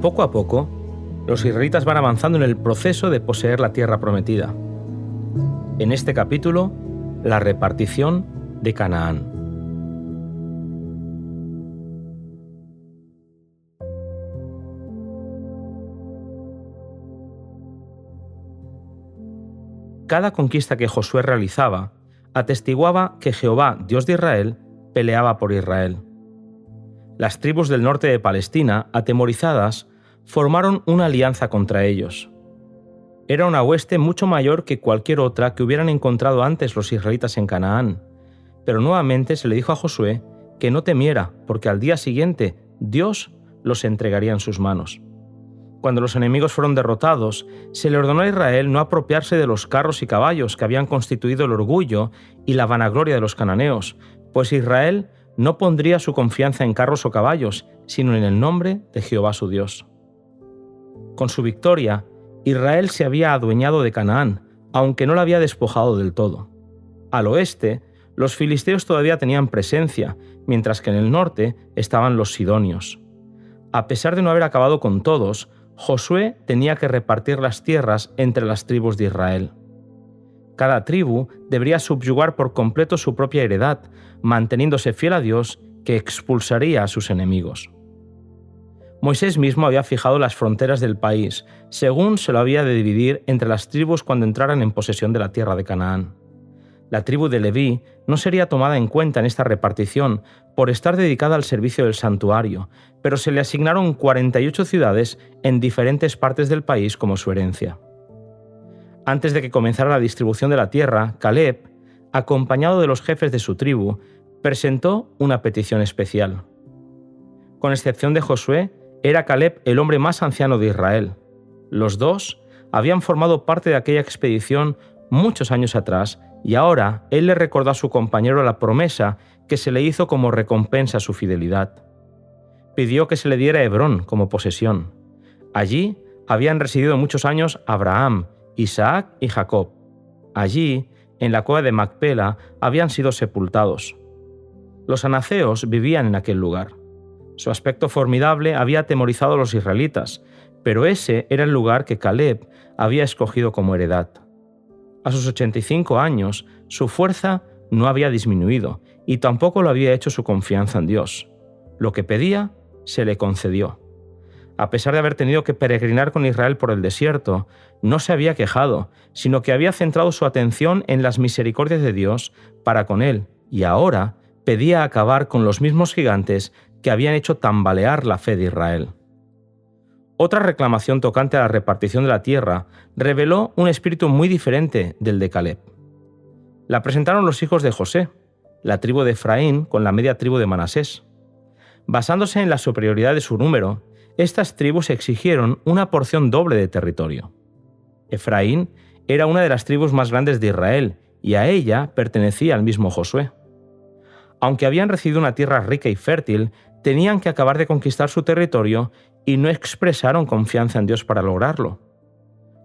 Poco a poco, los israelitas van avanzando en el proceso de poseer la tierra prometida. En este capítulo, la repartición de Canaán. Cada conquista que Josué realizaba atestiguaba que Jehová, Dios de Israel, peleaba por Israel. Las tribus del norte de Palestina, atemorizadas, formaron una alianza contra ellos. Era una hueste mucho mayor que cualquier otra que hubieran encontrado antes los israelitas en Canaán, pero nuevamente se le dijo a Josué que no temiera, porque al día siguiente Dios los entregaría en sus manos. Cuando los enemigos fueron derrotados, se le ordenó a Israel no apropiarse de los carros y caballos que habían constituido el orgullo y la vanagloria de los cananeos, pues Israel no pondría su confianza en carros o caballos, sino en el nombre de Jehová su Dios. Con su victoria, Israel se había adueñado de Canaán, aunque no la había despojado del todo. Al oeste, los filisteos todavía tenían presencia, mientras que en el norte estaban los sidonios. A pesar de no haber acabado con todos, Josué tenía que repartir las tierras entre las tribus de Israel. Cada tribu debería subyugar por completo su propia heredad, manteniéndose fiel a Dios, que expulsaría a sus enemigos. Moisés mismo había fijado las fronteras del país, según se lo había de dividir entre las tribus cuando entraran en posesión de la tierra de Canaán. La tribu de Leví no sería tomada en cuenta en esta repartición por estar dedicada al servicio del santuario, pero se le asignaron 48 ciudades en diferentes partes del país como su herencia. Antes de que comenzara la distribución de la tierra, Caleb, acompañado de los jefes de su tribu, presentó una petición especial. Con excepción de Josué, era Caleb el hombre más anciano de Israel. Los dos habían formado parte de aquella expedición muchos años atrás, y ahora él le recordó a su compañero la promesa que se le hizo como recompensa a su fidelidad. Pidió que se le diera Hebrón como posesión. Allí habían residido muchos años Abraham, Isaac y Jacob. Allí, en la cueva de Macpela, habían sido sepultados. Los anaceos vivían en aquel lugar. Su aspecto formidable había atemorizado a los israelitas, pero ese era el lugar que Caleb había escogido como heredad. A sus 85 años, su fuerza no había disminuido y tampoco lo había hecho su confianza en Dios. Lo que pedía, se le concedió. A pesar de haber tenido que peregrinar con Israel por el desierto, no se había quejado, sino que había centrado su atención en las misericordias de Dios para con él, y ahora pedía acabar con los mismos gigantes que habían hecho tambalear la fe de Israel. Otra reclamación tocante a la repartición de la tierra reveló un espíritu muy diferente del de Caleb. La presentaron los hijos de José, la tribu de Efraín con la media tribu de Manasés. Basándose en la superioridad de su número, estas tribus exigieron una porción doble de territorio. Efraín era una de las tribus más grandes de Israel y a ella pertenecía el mismo Josué. Aunque habían recibido una tierra rica y fértil, tenían que acabar de conquistar su territorio y no expresaron confianza en Dios para lograrlo.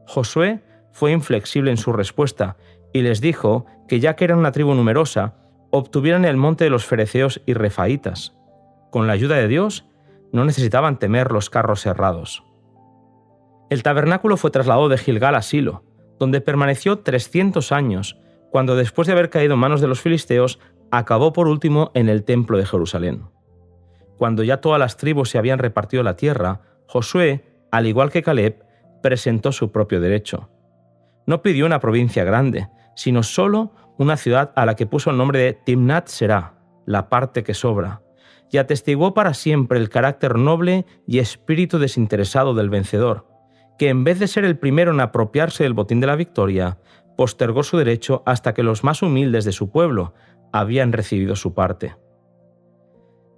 Josué fue inflexible en su respuesta y les dijo que ya que eran una tribu numerosa, obtuvieran el monte de los fereceos y refaítas. Con la ayuda de Dios, no necesitaban temer los carros cerrados. El tabernáculo fue trasladado de Gilgal a Silo, donde permaneció 300 años, cuando después de haber caído en manos de los filisteos, acabó por último en el templo de Jerusalén. Cuando ya todas las tribus se habían repartido la tierra, Josué, al igual que Caleb, presentó su propio derecho. No pidió una provincia grande, sino solo una ciudad a la que puso el nombre de Timnat Será, la parte que sobra, y atestiguó para siempre el carácter noble y espíritu desinteresado del vencedor, que en vez de ser el primero en apropiarse del botín de la victoria, postergó su derecho hasta que los más humildes de su pueblo habían recibido su parte.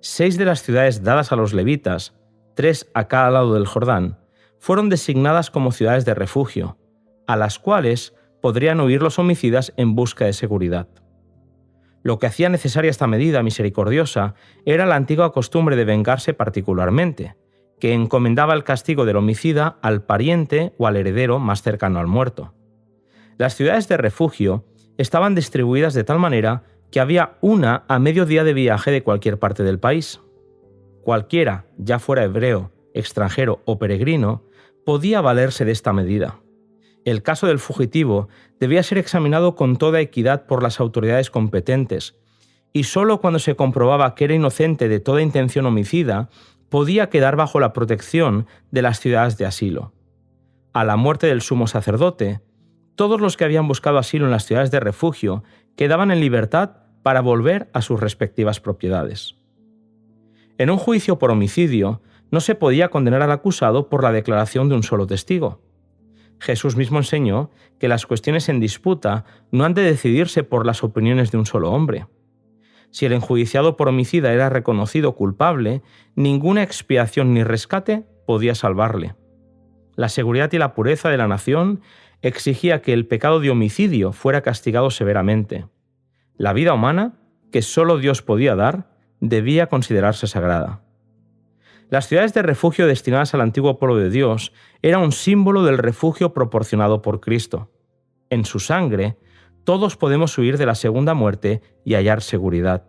6 de las ciudades dadas a los levitas, 3 a cada lado del Jordán, fueron designadas como ciudades de refugio, a las cuales podrían huir los homicidas en busca de seguridad. Lo que hacía necesaria esta medida misericordiosa era la antigua costumbre de vengarse particularmente, que encomendaba el castigo del homicida al pariente o al heredero más cercano al muerto. Las ciudades de refugio estaban distribuidas de tal manera que había una a medio día de viaje de cualquier parte del país. Cualquiera, ya fuera hebreo, extranjero o peregrino, podía valerse de esta medida. El caso del fugitivo debía ser examinado con toda equidad por las autoridades competentes, y sólo cuando se comprobaba que era inocente de toda intención homicida, podía quedar bajo la protección de las ciudades de asilo. A la muerte del sumo sacerdote, todos los que habían buscado asilo en las ciudades de refugio quedaban en libertad para volver a sus respectivas propiedades. En un juicio por homicidio, no se podía condenar al acusado por la declaración de un solo testigo. Jesús mismo enseñó que las cuestiones en disputa no han de decidirse por las opiniones de un solo hombre. Si el enjuiciado por homicida era reconocido culpable, ninguna expiación ni rescate podía salvarle. La seguridad y la pureza de la nación exigía que el pecado de homicidio fuera castigado severamente. La vida humana, que solo Dios podía dar, debía considerarse sagrada. Las ciudades de refugio destinadas al antiguo pueblo de Dios eran un símbolo del refugio proporcionado por Cristo. En su sangre, todos podemos huir de la segunda muerte y hallar seguridad.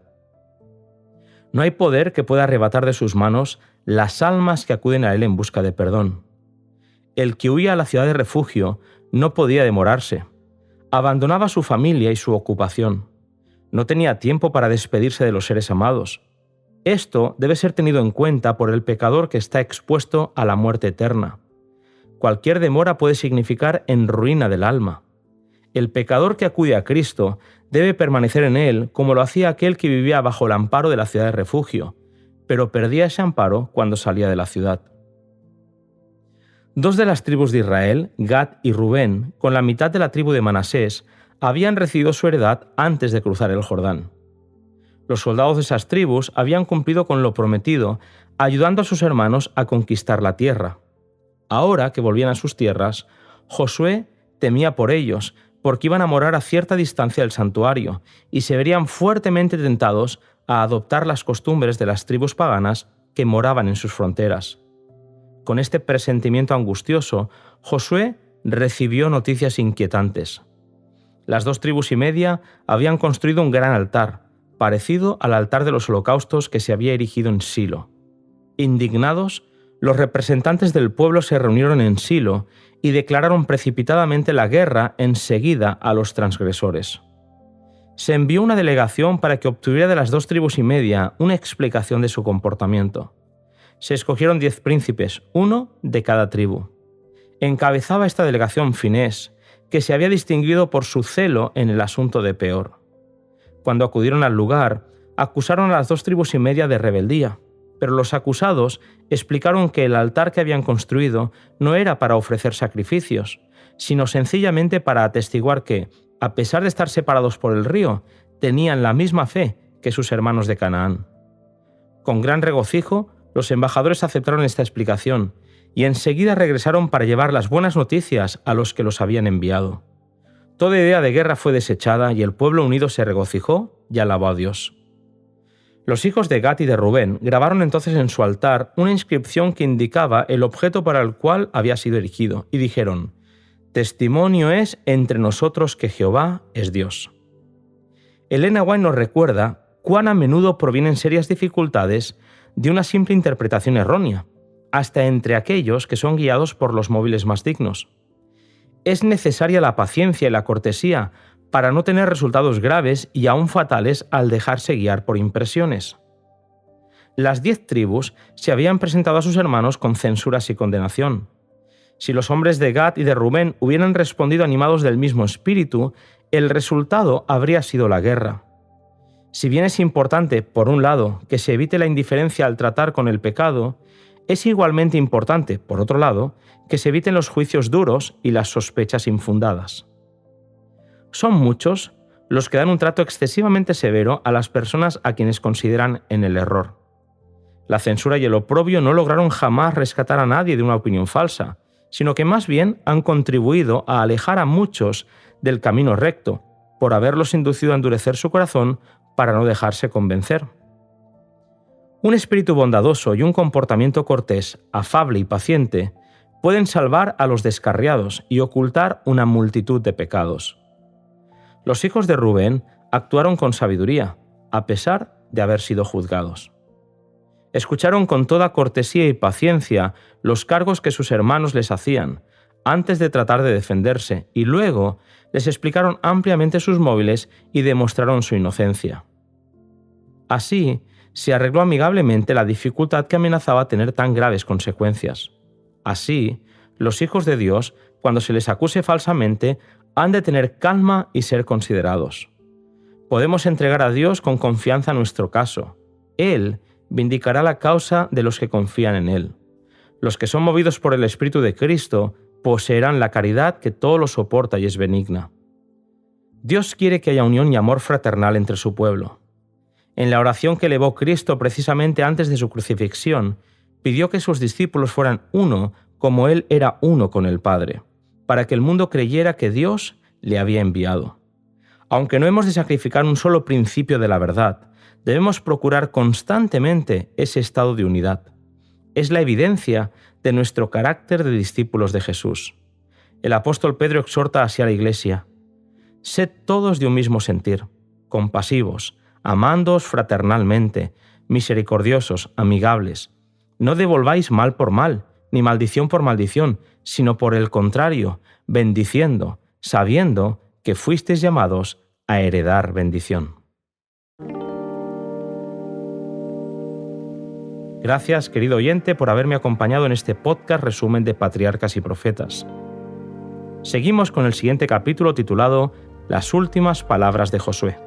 No hay poder que pueda arrebatar de sus manos las almas que acuden a Él en busca de perdón. El que huía a la ciudad de refugio no podía demorarse. Abandonaba su familia y su ocupación. No tenía tiempo para despedirse de los seres amados. Esto debe ser tenido en cuenta por el pecador que está expuesto a la muerte eterna. Cualquier demora puede significar en ruina del alma. El pecador que acude a Cristo debe permanecer en Él como lo hacía aquel que vivía bajo el amparo de la ciudad de refugio, pero perdía ese amparo cuando salía de la ciudad. Dos de las tribus de Israel, Gad y Rubén, con la mitad de la tribu de Manasés, habían recibido su heredad antes de cruzar el Jordán. Los soldados de esas tribus habían cumplido con lo prometido, ayudando a sus hermanos a conquistar la tierra. Ahora que volvían a sus tierras, Josué temía por ellos, porque iban a morar a cierta distancia del santuario y se verían fuertemente tentados a adoptar las costumbres de las tribus paganas que moraban en sus fronteras. Con este presentimiento angustioso, Josué recibió noticias inquietantes. Las 2 tribus y media habían construido un gran altar, parecido al altar de los holocaustos que se había erigido en Silo. Indignados, los representantes del pueblo se reunieron en Silo y declararon precipitadamente la guerra enseguida a los transgresores. Se envió una delegación para que obtuviera de las 2 tribus y media una explicación de su comportamiento. Se escogieron 10 príncipes, uno de cada tribu. Encabezaba esta delegación Finés, que se había distinguido por su celo en el asunto de Peor. Cuando acudieron al lugar, acusaron a las 2 tribus y media de rebeldía, pero los acusados explicaron que el altar que habían construido no era para ofrecer sacrificios, sino sencillamente para atestiguar que, a pesar de estar separados por el río, tenían la misma fe que sus hermanos de Canaán. Con gran regocijo, los embajadores aceptaron esta explicación y enseguida regresaron para llevar las buenas noticias a los que los habían enviado. Toda idea de guerra fue desechada y el pueblo unido se regocijó y alabó a Dios. Los hijos de Gad y de Rubén grabaron entonces en su altar una inscripción que indicaba el objeto para el cual había sido erigido, y dijeron: «Testimonio es entre nosotros que Jehová es Dios». Elena White nos recuerda cuán a menudo provienen serias dificultades de una simple interpretación errónea, hasta entre aquellos que son guiados por los móviles más dignos. Es necesaria la paciencia y la cortesía para no tener resultados graves y aún fatales al dejarse guiar por impresiones. Las 10 tribus se habían presentado a sus hermanos con censuras y condenación. Si los hombres de Gad y de Rubén hubieran respondido animados del mismo espíritu, el resultado habría sido la guerra. Si bien es importante, por un lado, que se evite la indiferencia al tratar con el pecado, es igualmente importante, por otro lado, que se eviten los juicios duros y las sospechas infundadas. Son muchos los que dan un trato excesivamente severo a las personas a quienes consideran en el error. La censura y el oprobio no lograron jamás rescatar a nadie de una opinión falsa, sino que más bien han contribuido a alejar a muchos del camino recto, por haberlos inducido a endurecer su corazón para no dejarse convencer. Un espíritu bondadoso y un comportamiento cortés, afable y paciente pueden salvar a los descarriados y ocultar una multitud de pecados. Los hijos de Rubén actuaron con sabiduría, a pesar de haber sido juzgados. Escucharon con toda cortesía y paciencia los cargos que sus hermanos les hacían, antes de tratar de defenderse, y luego les explicaron ampliamente sus móviles y demostraron su inocencia. Así, se arregló amigablemente la dificultad que amenazaba tener tan graves consecuencias. Así, los hijos de Dios, cuando se les acuse falsamente, han de tener calma y ser considerados. Podemos entregar a Dios con confianza nuestro caso. Él vindicará la causa de los que confían en Él. Los que son movidos por el Espíritu de Cristo poseerán la caridad que todo lo soporta y es benigna. Dios quiere que haya unión y amor fraternal entre su pueblo. En la oración que elevó Cristo precisamente antes de su crucifixión, pidió que sus discípulos fueran uno como Él era uno con el Padre, para que el mundo creyera que Dios le había enviado. Aunque no hemos de sacrificar un solo principio de la verdad, debemos procurar constantemente ese estado de unidad. Es la evidencia de nuestro carácter de discípulos de Jesús. El apóstol Pedro exhorta así a la Iglesia: «Sed todos de un mismo sentir, compasivos, amándoos fraternalmente, misericordiosos, amigables. No devolváis mal por mal, ni maldición por maldición, sino por el contrario, bendiciendo, sabiendo que fuisteis llamados a heredar bendición». Gracias, querido oyente, por haberme acompañado en este podcast resumen de Patriarcas y Profetas. Seguimos con el siguiente capítulo titulado Las últimas palabras de Josué.